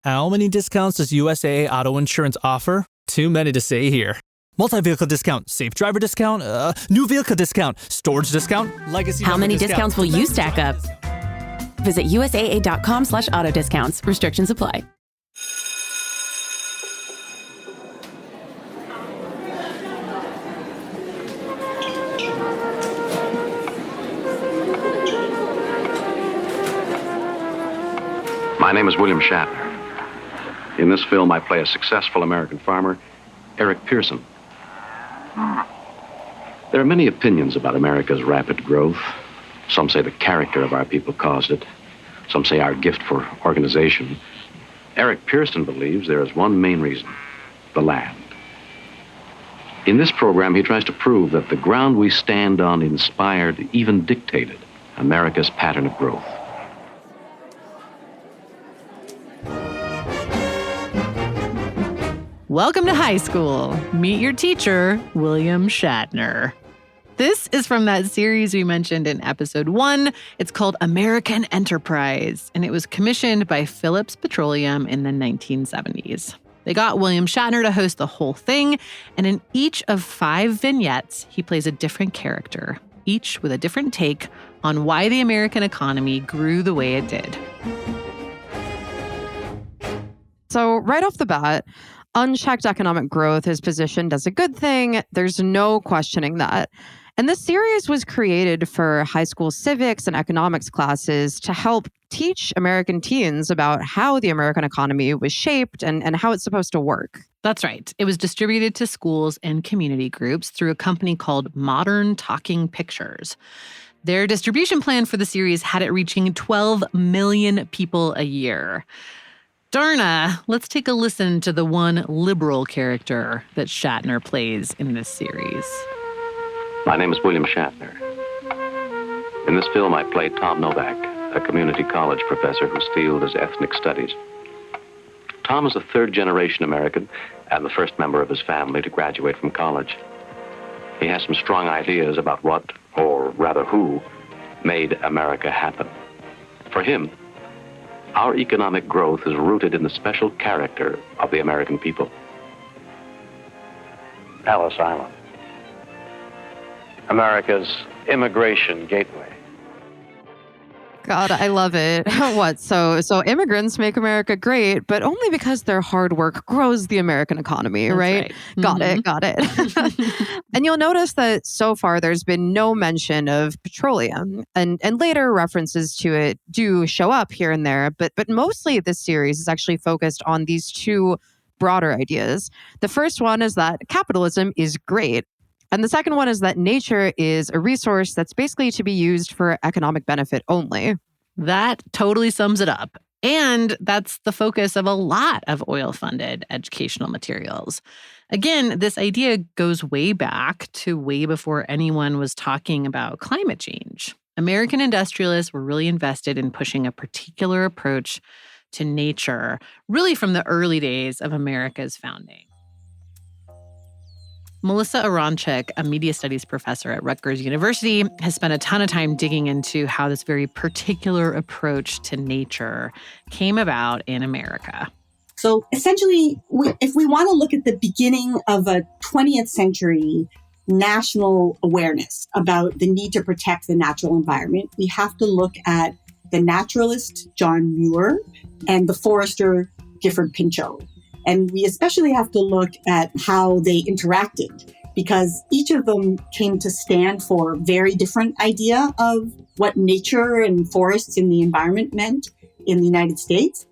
How many discounts does USAA Auto Insurance offer? Too many to say here. Multi-vehicle discount, safe driver discount, new vehicle discount, storage discount, legacy. How many discounts will you stack up? Visit USAA.com/auto discounts. Restrictions apply. My name is William Shatner. In this film, I play a successful American farmer, Eric Pearson. There are many opinions about America's rapid growth. Some say the character of our people caused it. Some say our gift for organization. Eric Pearson believes there is one main reason: the land. In this program, he tries to prove that the ground we stand on inspired, even dictated, America's pattern of growth. Welcome to high school. Meet your teacher, William Shatner. This is from that series we mentioned in episode 1. It's called American Enterprise, and it was commissioned by Phillips Petroleum in the 1970s. They got William Shatner to host the whole thing, and in each of 5 vignettes, he plays a different character, each with a different take on why the American economy grew the way it did. So right off the bat, unchecked economic growth is positioned as a good thing. There's no questioning that. And this series was created for high school civics and economics classes to help teach American teens about how the American economy was shaped and how it's supposed to work. That's right. It was distributed to schools and community groups through a company called Modern Talking Pictures. Their distribution plan for the series had it reaching 12 million people a year. Darna, let's take a listen to the one liberal character that Shatner plays in this series. My name is William Shatner. In this film, I play Tom Novak, a community college professor whose field is ethnic studies. Tom is a third-generation American and the first member of his family to graduate from college. He has some strong ideas about what, or rather who, made America happen. For him, our economic growth is rooted in the special character of the American people. Ellis Island, America's immigration gateway. God, I love it. What? So immigrants make America great, but only because their hard work grows the American economy, right? Got it. And you'll notice that so far there's been no mention of petroleum, and later references to it do show up here and there, but mostly this series is actually focused on these two broader ideas. The first one is that capitalism is great. And the second one is that nature is a resource that's basically to be used for economic benefit only. That totally sums it up. And that's the focus of a lot of oil-funded educational materials. Again, this idea goes way back to way before anyone was talking about climate change. American industrialists were really invested in pushing a particular approach to nature, really from the early days of America's founding. Melissa Aronczyk, a media studies professor at Rutgers University, has spent a ton of time digging into how this very particular approach to nature came about in America. So essentially, if we want to look at the beginning of a 20th century national awareness about the need to protect the natural environment, we have to look at the naturalist John Muir and the forester Gifford Pinchot. And we especially have to look at how they interacted, because each of them came to stand for a very different idea of what nature and forests and the environment meant in the United States.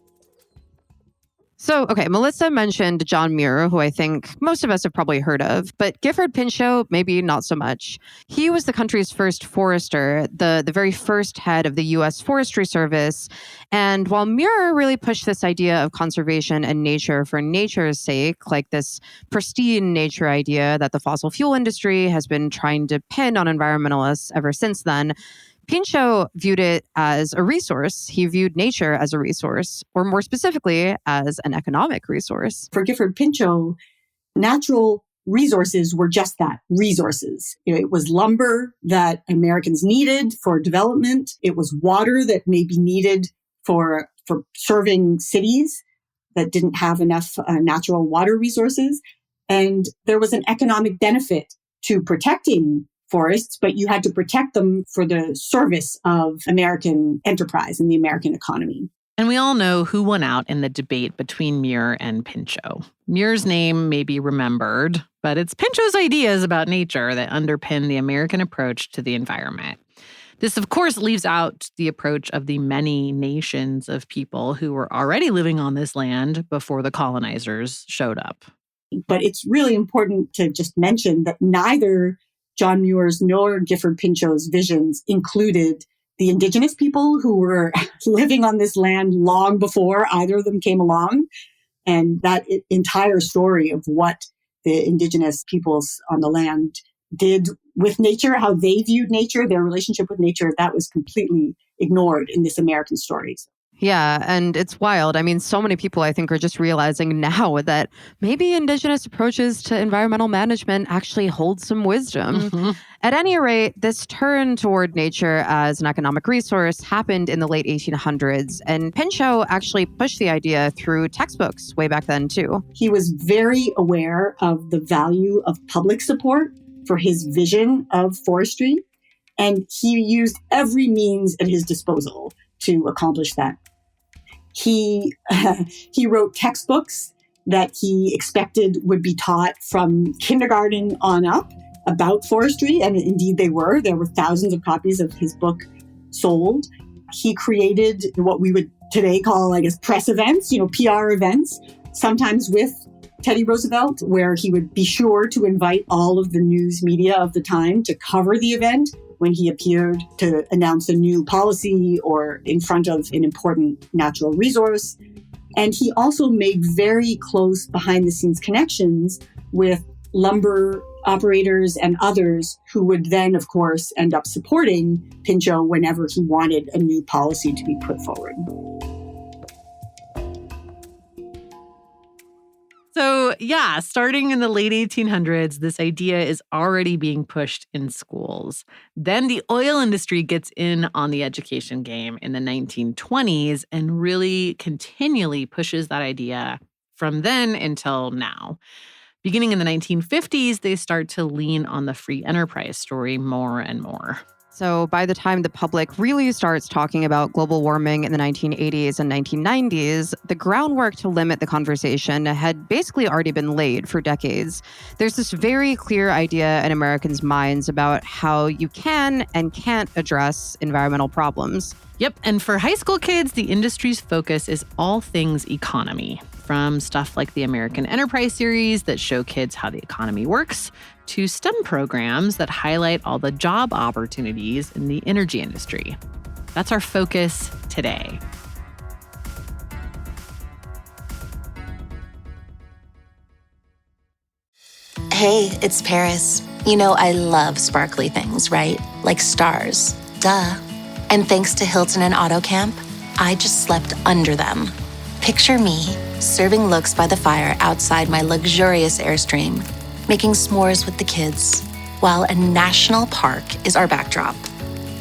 So, okay, Melissa mentioned John Muir, who I think most of us have probably heard of, but Gifford Pinchot, maybe not so much. He was the country's first forester, the very first head of the U.S. Forestry Service. And while Muir really pushed this idea of conservation and nature for nature's sake, like this pristine nature idea that the fossil fuel industry has been trying to pin on environmentalists ever since then, Pinchot viewed it as a resource. He viewed nature as a resource, or more specifically, as an economic resource. For Gifford Pinchot, natural resources were just that, resources. It was lumber that Americans needed for development. It was water that may be needed for serving cities. that didn't have enough natural water resources. And there was an economic benefit to protecting forests, but you had to protect them for the service of American enterprise and the American economy. And we all know who won out in the debate between Muir and Pinchot. Muir's name may be remembered, but it's Pinchot's ideas about nature that underpin the American approach to the environment. This, of course, leaves out the approach of the many nations of people who were already living on this land before the colonizers showed up. But it's really important to just mention that neither John Muir's nor Gifford Pinchot's visions included the indigenous people who were living on this land long before either of them came along. And that entire story of what the indigenous peoples on the land did with nature, how they viewed nature, their relationship with nature, that was completely ignored in this American story. Yeah, and it's wild. I mean, so many people, I think, are just realizing now that maybe indigenous approaches to environmental management actually hold some wisdom. Mm-hmm. At any rate, this turn toward nature as an economic resource happened in the late 1800s, and Pinchot actually pushed the idea through textbooks way back then, too. He was very aware of the value of public support for his vision of forestry, and he used every means at his disposal to accomplish that. He wrote textbooks that he expected would be taught from kindergarten on up about forestry, and indeed they were. There were thousands of copies of his book sold. He created what we would today call, I guess, press events, PR events, sometimes with Teddy Roosevelt, where he would be sure to invite all of the news media of the time to cover the event when he appeared to announce a new policy or in front of an important natural resource. And he also made very close behind-the-scenes connections with lumber operators and others who would then, of course, end up supporting Pinchot whenever he wanted a new policy to be put forward. So, yeah, starting in the late 1800s, this idea is already being pushed in schools. Then the oil industry gets in on the education game in the 1920s and really continually pushes that idea from then until now. Beginning in the 1950s, they start to lean on the free enterprise story more and more. So by the time the public really starts talking about global warming in the 1980s and 1990s, the groundwork to limit the conversation had basically already been laid for decades. There's this very clear idea in Americans' minds about how you can and can't address environmental problems. Yep, and for high school kids, the industry's focus is all things economy, from stuff like the American Enterprise series that show kids how the economy works, to STEM programs that highlight all the job opportunities in the energy industry. That's our focus today. Hey, it's Paris. You know I love sparkly things, right? Like stars. Duh. And thanks to Hilton and AutoCamp, I just slept under them. Picture me, serving looks by the fire outside my luxurious Airstream, making s'mores with the kids, while a national park is our backdrop.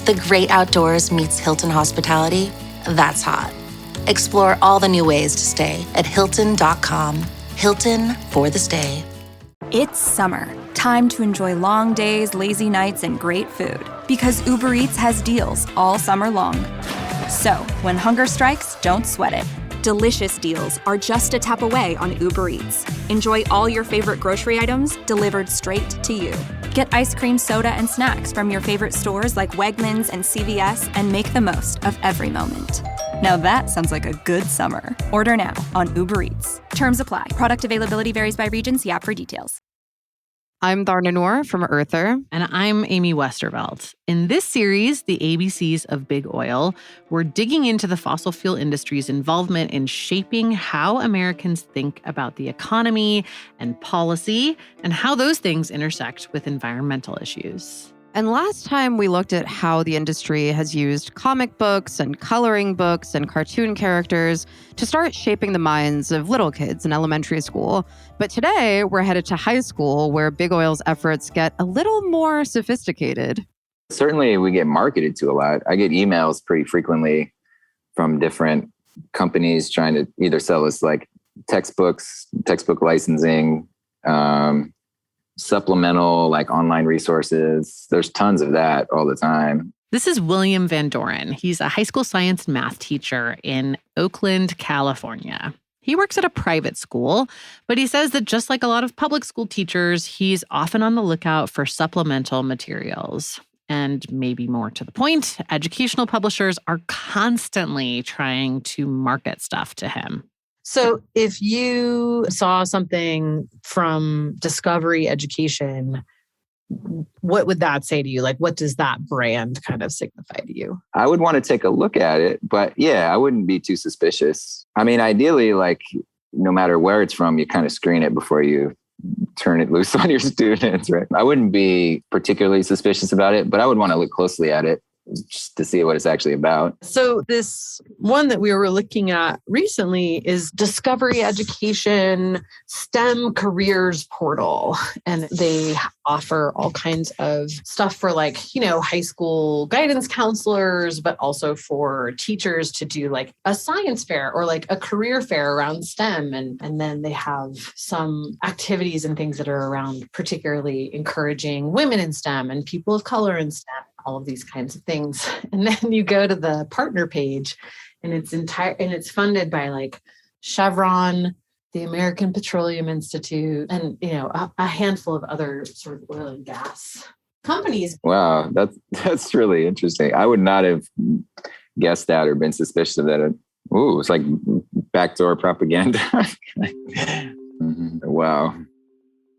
The great outdoors meets Hilton hospitality. That's hot. Explore all the new ways to stay at Hilton.com. Hilton for the stay. It's summer. Time to enjoy long days, lazy nights, and great food. Because Uber Eats has deals all summer long. So, when hunger strikes, don't sweat it. Delicious deals are just a tap away on Uber Eats. Enjoy all your favorite grocery items delivered straight to you. Get ice cream, soda, and snacks from your favorite stores like Wegmans and CVS and make the most of every moment. Now that sounds like a good summer. Order now on Uber Eats. Terms apply. Product availability varies by region. See app for details. I'm Dharna Noor from Earther. And I'm Amy Westervelt. In this series, The ABCs of Big Oil, we're digging into the fossil fuel industry's involvement in shaping how Americans think about the economy and policy, and how those things intersect with environmental issues. And last time we looked at how the industry has used comic books and coloring books and cartoon characters to start shaping the minds of little kids in elementary school. But today we're headed to high school, where Big Oil's efforts get a little more sophisticated. Certainly we get marketed to a lot. I get emails pretty frequently from different companies trying to either sell us like textbooks, textbook licensing, supplemental like online resources. There's tons of that all the time. This is William Van Doren. He's a high school science and math teacher in Oakland, California. He works at a private school, but he says that just like a lot of public school teachers, he's often on the lookout for supplemental materials. And maybe more to the point, educational publishers are constantly trying to market stuff to him. So if you saw something from Discovery Education, what would that say to you? Like, what does that brand kind of signify to you? I would want to take a look at it, but yeah, I wouldn't be too suspicious. I mean, ideally, like no matter where it's from, you kind of screen it before you turn it loose on your students, right? I wouldn't be particularly suspicious about it, but I would want to look closely at it just to see what it's actually about. So this one that we were looking at recently is Discovery Education STEM Careers Portal. And they offer all kinds of stuff for like, high school guidance counselors, but also for teachers to do like a science fair or like a career fair around STEM. And then they have some activities and things that are around particularly encouraging women in STEM and people of color in STEM. All of these kinds of things. And then you go to the partner page and it's funded by like Chevron, the American Petroleum Institute, and a handful of other sort of oil and gas companies. Wow, that's really interesting. I would not have guessed that or been suspicious of that. It's like backdoor propaganda. Wow.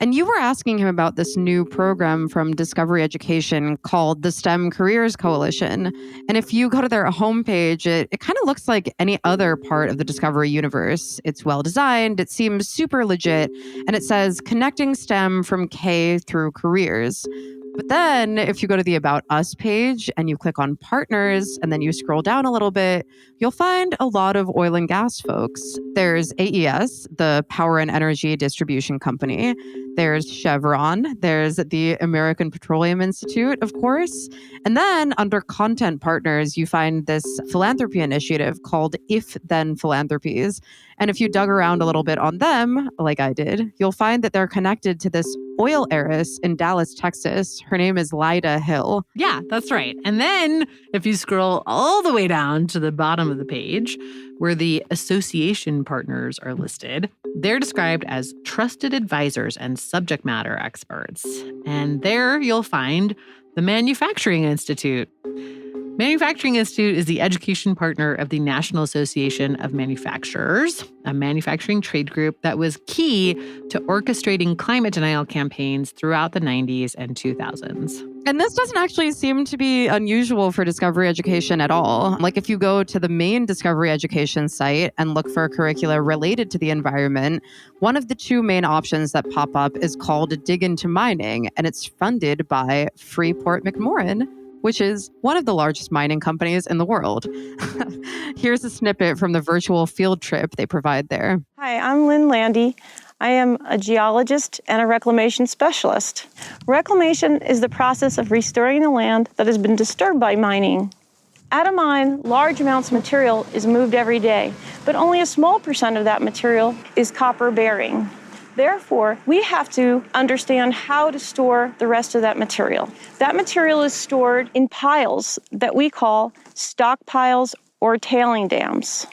And you were asking him about this new program from Discovery Education called the STEM Careers Coalition. And if you go to their homepage, it kind of looks like any other part of the Discovery universe. It's well designed, it seems super legit, and it says connecting STEM from K through careers. But then if you go to the About Us page and you click on partners and then you scroll down a little bit, you'll find a lot of oil and gas folks. There's AES, the Power and Energy Distribution Company. There's Chevron. There's the American Petroleum Institute, of course. And then under content partners, you find this philanthropy initiative called If Then Philanthropies. And if you dug around a little bit on them, like I did, you'll find that they're connected to this oil heiress in Dallas, Texas. Her name is Lyda Hill. Yeah, that's right. And then if you scroll all the way down to the bottom of the page, where the association partners are listed, they're described as trusted advisors and subject matter experts. And there you'll find the Manufacturing Institute. Manufacturing Institute is the education partner of the National Association of Manufacturers, a manufacturing trade group that was key to orchestrating climate denial campaigns throughout the 90s and 2000s. And this doesn't actually seem to be unusual for Discovery Education at all. Like if you go to the main Discovery Education site and look for curricula related to the environment, one of the two main options that pop up is called Dig Into Mining, and it's funded by Freeport-McMoRan, which is one of the largest mining companies in the world. Here's a snippet from the virtual field trip they provide there. Hi, I'm Lynn Landy. I am a geologist and a reclamation specialist. Reclamation is the process of restoring the land that has been disturbed by mining. At a mine, large amounts of material is moved every day, but only a small percent of that material is copper bearing. Therefore, we have to understand how to store the rest of that material. That material is stored in piles that we call stockpiles or tailing dams.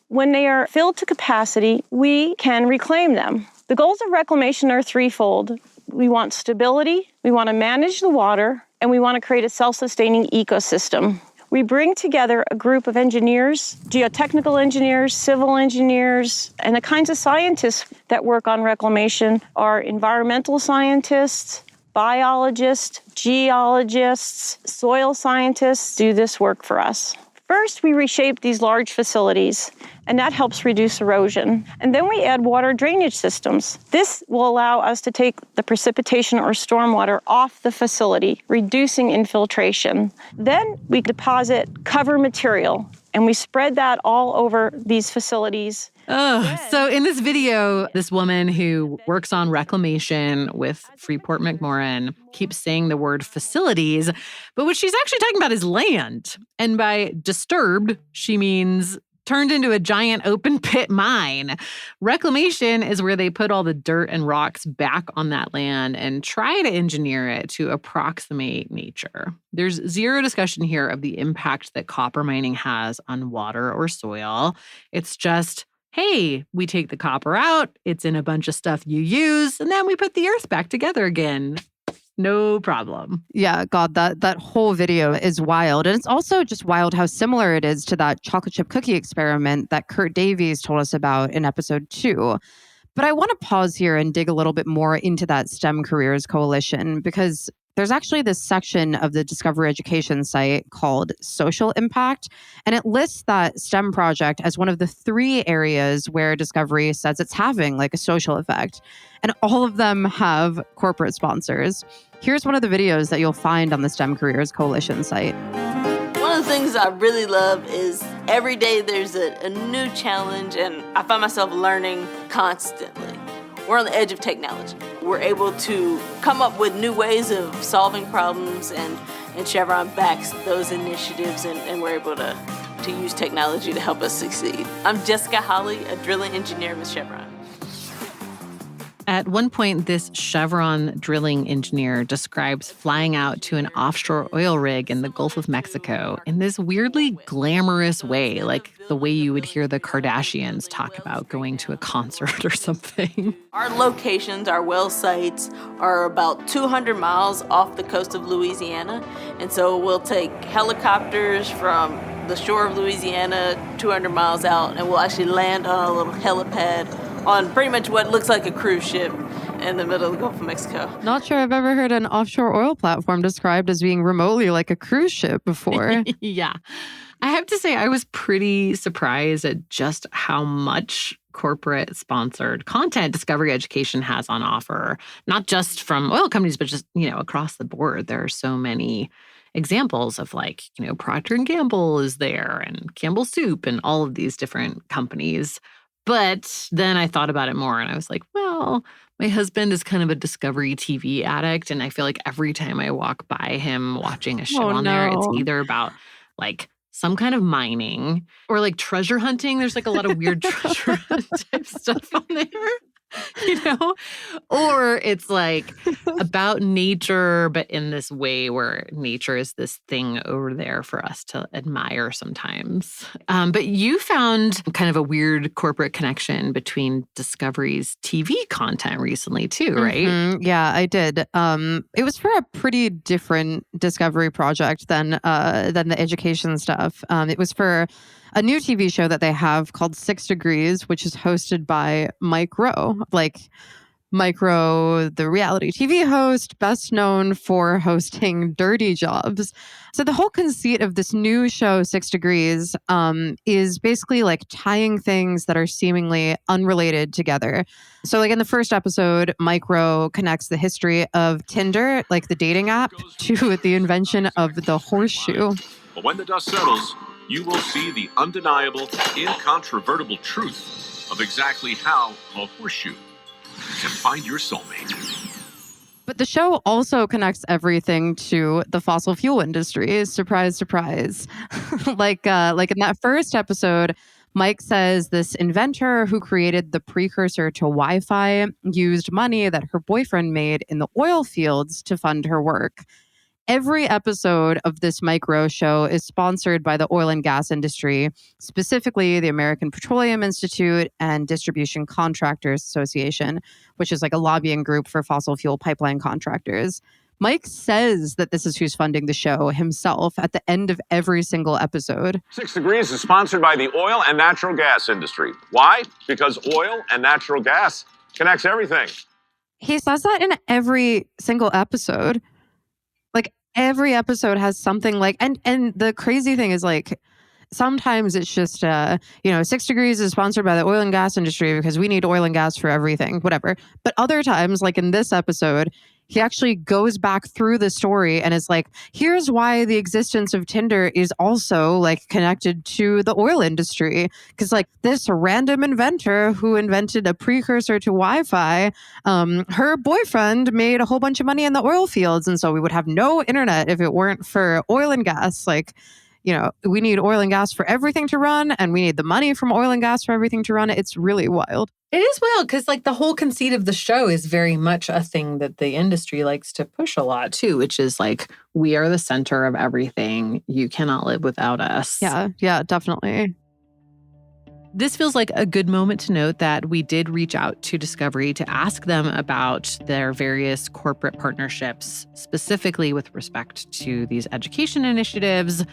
When they are filled to capacity, we can reclaim them. The goals of reclamation are threefold. We want stability, we want to manage the water, and we want to create a self-sustaining ecosystem. We bring together a group of engineers, geotechnical engineers, civil engineers, and the kinds of scientists that work on reclamation are environmental scientists, biologists, geologists, soil scientists do this work for us. First, we reshape these large facilities, and that helps reduce erosion. And then we add water drainage systems. This will allow us to take the precipitation or stormwater off the facility, reducing infiltration. Then we deposit cover material, and we spread that all over these facilities. So in this video, this woman who works on reclamation with Freeport-McMoRan keeps saying the word facilities, but what she's actually talking about is land. And by disturbed, she means turned into a giant open pit mine. Reclamation is where they put all the dirt and rocks back on that land and try to engineer it to approximate nature. There's zero discussion here of the impact that copper mining has on water or soil. It's just, hey, we take the copper out, it's in a bunch of stuff you use, and then we put the earth back together again. No problem. Yeah, God, that whole video is wild. And it's also just wild how similar it is to that chocolate chip cookie experiment that Kurt Davies told us about in episode 2. But I want to pause here and dig a little bit more into that STEM Careers Coalition, because there's actually this section of the Discovery Education site called Social Impact, and it lists that STEM project as one of the 3 areas where Discovery says it's having like a social effect. And all of them have corporate sponsors. Here's one of the videos that you'll find on the STEM Careers Coalition site. One of the things I really love is every day there's a new challenge, and I find myself learning constantly. We're on the edge of technology. We're able to come up with new ways of solving problems, and Chevron backs those initiatives, and we're able to use technology to help us succeed. I'm Jessica Holly, a drilling engineer with Chevron. At one point, this Chevron drilling engineer describes flying out to an offshore oil rig in the Gulf of Mexico in this weirdly glamorous way, like the way you would hear the Kardashians talk about going to a concert or something. Our locations, our well sites, are about 200 miles off the coast of Louisiana. And so we'll take helicopters from the shore of Louisiana 200 miles out, and we'll actually land on a little helipad on pretty much what looks like a cruise ship in the middle of the Gulf of Mexico. Not sure I've ever heard an offshore oil platform described as being remotely like a cruise ship before. Yeah. I have to say, I was pretty surprised at just how much corporate-sponsored content Discovery Education has on offer, not just from oil companies, but just, across the board. There are so many examples of Procter & Gamble is there, and Campbell Soup, and all of these different companies. But then I thought about it more, and I was like, well, my husband is kind of a Discovery TV addict, and I feel like every time I walk by him watching a show on there, it's either about some kind of mining or treasure hunting. There's a lot of weird treasure hunt type stuff on there. Or it's about nature, but in this way where nature is this thing over there for us to admire sometimes. But you found kind of a weird corporate connection between Discovery's TV content recently too, right? Mm-hmm. Yeah, I did. It was for a pretty different Discovery project than the education stuff. It was for a new TV show that they have called 6 Degrees, which is hosted by Mike Rowe. Mike Rowe, the reality TV host, best known for hosting Dirty Jobs. So the whole conceit of this new show, 6 Degrees, is basically tying things that are seemingly unrelated together. So in the first episode, Mike Rowe connects the history of Tinder, the dating app, to the invention of the horseshoe. But when the dust settles, you will see the undeniable, incontrovertible truth of exactly how a horseshoe can find your soulmate. But the show also connects everything to the fossil fuel industry. Surprise, surprise. Like in that first episode, Mike says this inventor who created the precursor to Wi-Fi used money that her boyfriend made in the oil fields to fund her work. Every episode of this Mike Rowe show is sponsored by the oil and gas industry, specifically the American Petroleum Institute and Distribution Contractors Association, which is a lobbying group for fossil fuel pipeline contractors. Mike says that this is who's funding the show himself at the end of every single episode. 6 Degrees is sponsored by the oil and natural gas industry. Why? Because oil and natural gas connects everything. He says that in every single episode. Every episode has something and the crazy thing is sometimes it's just 6 Degrees is sponsored by the oil and gas industry because we need oil and gas for everything, whatever. But other times, in this episode, he actually goes back through the story and is here's why the existence of Tinder is also connected to the oil industry. Because this random inventor who invented a precursor to Wi-Fi, her boyfriend made a whole bunch of money in the oil fields. And so we would have no internet if it weren't for oil and gas. we need oil and gas for everything to run, and we need the money from oil and gas for everything to run. It's really wild. It is wild because the whole conceit of the show is very much a thing that the industry likes to push a lot too, which is we are the center of everything. You cannot live without us. Yeah, definitely. This feels like a good moment to note that we did reach out to Discovery to ask them about their various corporate partnerships, specifically with respect to these education initiatives.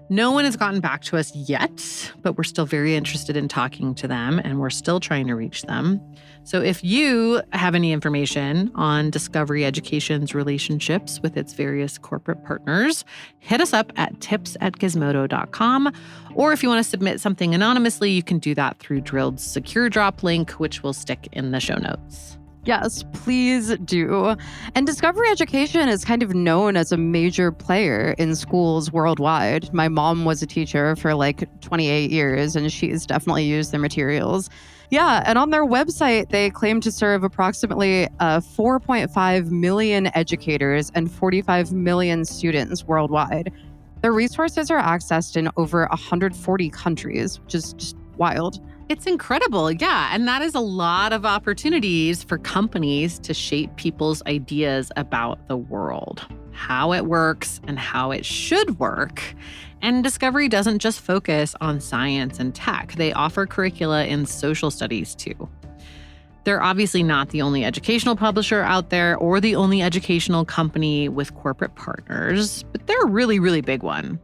No one has gotten back to us yet, but we're still very interested in talking to them, and we're still trying to reach them. So if you have any information on Discovery Education's relationships with its various corporate partners, hit us up at tips@gizmodo.com. Or if you want to submit something anonymously, you can do that through Drilled's secure drop link, which we'll stick in the show notes. Yes, please do. And Discovery Education is kind of known as a major player in schools worldwide. My mom was a teacher for 28 years, and she's definitely used their materials. Yeah, and on their website, they claim to serve approximately 4.5 million educators and 45 million students worldwide. Their resources are accessed in over 140 countries, which is just wild. It's incredible, yeah. And that is a lot of opportunities for companies to shape people's ideas about the world, how it works and how it should work. And Discovery doesn't just focus on science and tech. They offer curricula in social studies too. They're obviously not the only educational publisher out there or the only educational company with corporate partners, but they're a really, really big one.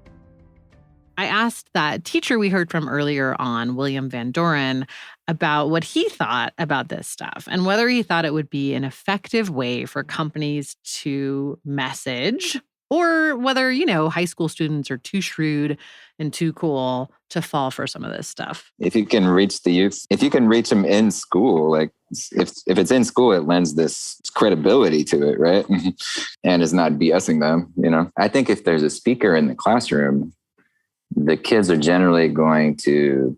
I asked that teacher we heard from earlier on, William Van Doren, about what he thought about this stuff and whether he thought it would be an effective way for companies to message, or whether, high school students are too shrewd and too cool to fall for some of this stuff. If you can reach the youth, if you can reach them in school, if it's in school, it lends this credibility to it, right? And is not BSing them, I think if there's a speaker in the classroom, the kids are generally going to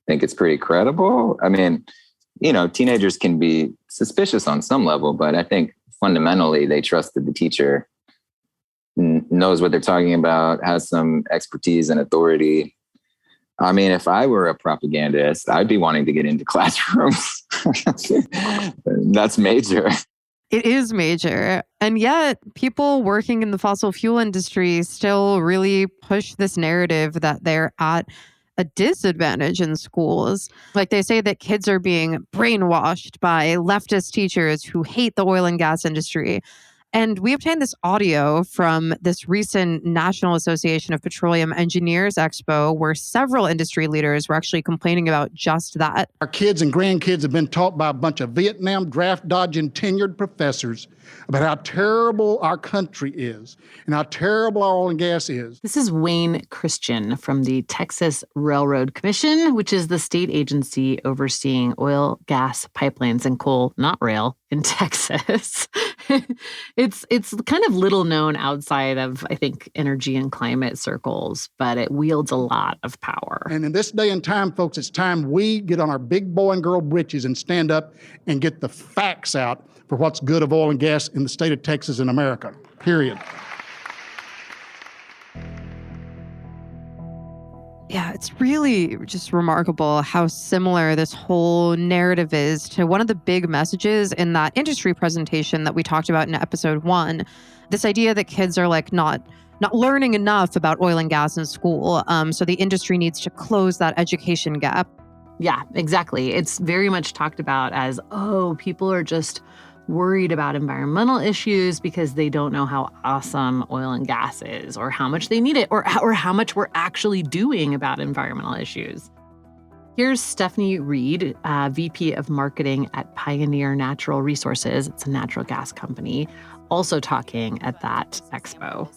think it's pretty credible. I mean, teenagers can be suspicious on some level, but I think fundamentally they trust that the teacher knows what they're talking about, has some expertise and authority. I mean, if I were a propagandist, I'd be wanting to get into classrooms. That's major. It is major. And yet people working in the fossil fuel industry still really push this narrative that they're at a disadvantage in schools. They say that kids are being brainwashed by leftist teachers who hate the oil and gas industry. And we obtained this audio from this recent National Association of Petroleum Engineers Expo, where several industry leaders were actually complaining about just that. Our kids and grandkids have been taught by a bunch of Vietnam draft-dodging tenured professors about how terrible our country is and how terrible our oil and gas is. This is Wayne Christian from the Texas Railroad Commission, which is the state agency overseeing oil, gas, pipelines, and coal, not rail, in Texas. It's kind of little known outside of, I think, energy and climate circles, but it wields a lot of power. And in this day and time, folks, it's time we get on our big boy and girl britches and stand up and get the facts out for what's good of oil and gas in the state of Texas and America, period. Yeah, it's really just remarkable how similar this whole narrative is to one of the big messages in that industry presentation that we talked about in episode 1. This idea that kids are not learning enough about oil and gas in school, so the industry needs to close that education gap. Yeah, exactly. It's very much talked about as, people are just worried about environmental issues because they don't know how awesome oil and gas is, or how much they need it, or how much we're actually doing about environmental issues. Here's Stephanie Reed, VP of Marketing at Pioneer Natural Resources. It's a natural gas company, also talking at that expo.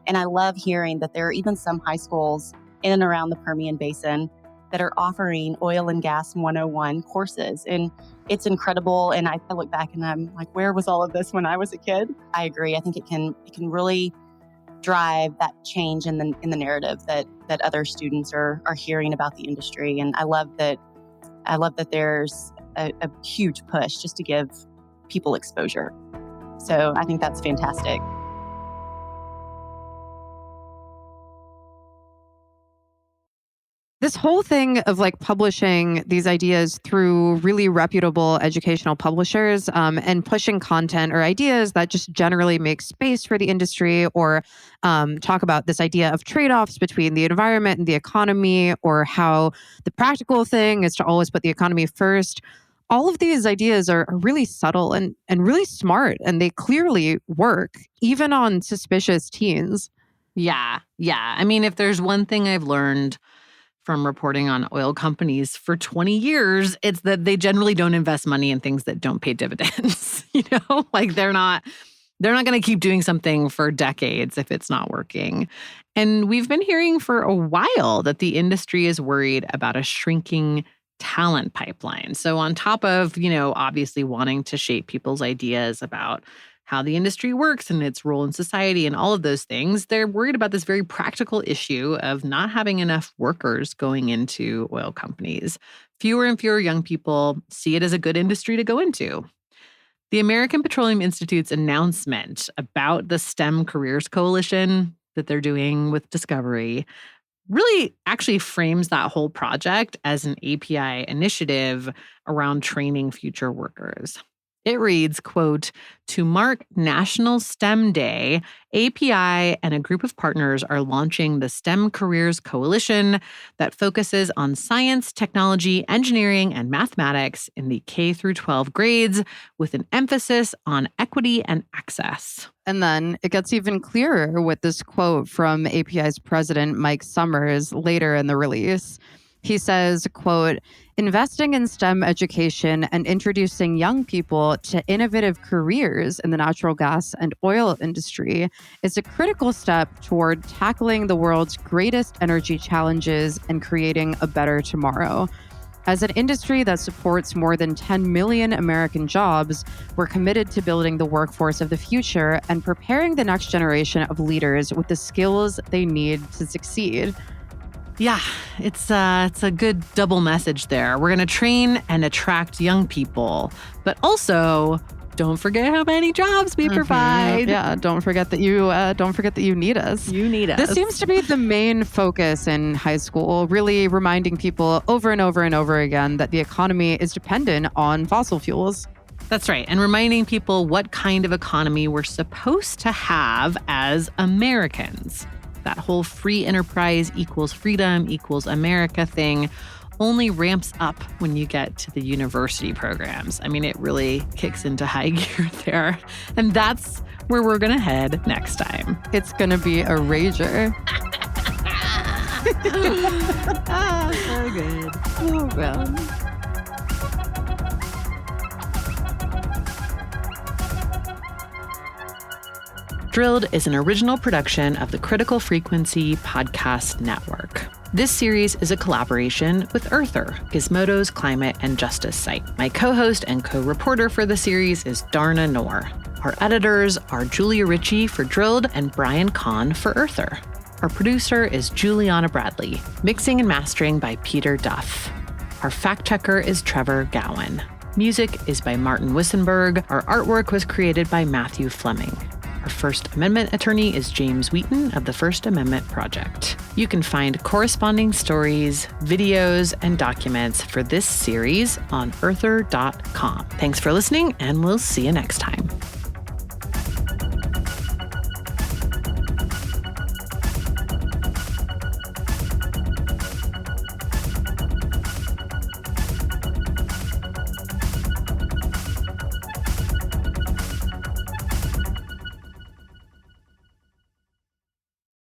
And I love hearing that there are even some high schools in and around the Permian Basin that are offering oil and gas 101 courses. And it's incredible. And I look back and I'm like, where was all of this when I was a kid? I agree. I think it can really drive that change in the narrative that other students are hearing about the industry. And I love that there's a huge push just to give people exposure. So I think that's fantastic. this whole thing of like publishing these ideas through really reputable educational publishers and pushing content or ideas that just generally make space for the industry or talk about this idea of trade-offs between the environment and the economy, or how the practical thing is to always put the economy first. All of these ideas are really subtle and really smart, and they clearly work, even on suspicious teens. Yeah. I mean, if there's one thing I've learned from reporting on oil companies for 20 years, it's that they generally don't invest money in things that don't pay dividends. Like they're not going to keep doing something for decades if it's not working. And we've been hearing for a while that the industry is worried about a shrinking talent pipeline. So on top of, obviously wanting to shape people's ideas about how the industry works and its role in society and all of those things, they're worried about this very practical issue of not having enough workers going into oil companies. Fewer and fewer young people see it as a good industry to go into. The American Petroleum Institute's announcement about the STEM Careers Coalition that they're doing with Discovery really actually frames that whole project as an API initiative around training future workers. It reads, quote, "To mark National STEM Day, API and a group of partners are launching the STEM Careers Coalition that focuses on science, technology, engineering, and mathematics in the K through 12 grades with an emphasis on equity and access." And then it gets even clearer with this quote from API's president, Mike Summers, later in the release. He says, quote, "Investing in STEM education and introducing young people to innovative careers in the natural gas and oil industry is a critical step toward tackling the world's greatest energy challenges and creating a better tomorrow. As an industry that supports more than 10 million American jobs, we're committed to building the workforce of the future and preparing the next generation of leaders with the skills they need to succeed." Yeah, it's a good double message there. We're going to train and attract young people, but also don't forget how many jobs we provide. Yeah, don't forget that you need us. You need us. This seems to be the main focus in high school, really reminding people over and over and over again that the economy is dependent on fossil fuels. That's right. And reminding people what kind of economy we're supposed to have as Americans. That whole free enterprise equals freedom equals America thing only ramps up when you get to the university programs. I mean, it really kicks into high gear there. And that's where we're going to head next time. It's going to be a rager. So good. Oh, well. Drilled is an original production of the Critical Frequency Podcast Network. This series is a collaboration with Earther, Gizmodo's climate and justice site. My co-host and co-reporter for the series is Darna Noor. Our editors are Julia Ritchie for Drilled and Brian Kahn for Earther. Our producer is Juliana Bradley. Mixing and mastering by Peter Duff. Our fact checker is Trevor Gowan. Music is by Martin Wissenberg. Our artwork was created by Matthew Fleming. Our First Amendment attorney is James Wheaton of the First Amendment Project. You can find corresponding stories, videos, and documents for this series on earther.com. Thanks for listening, and we'll see you next time.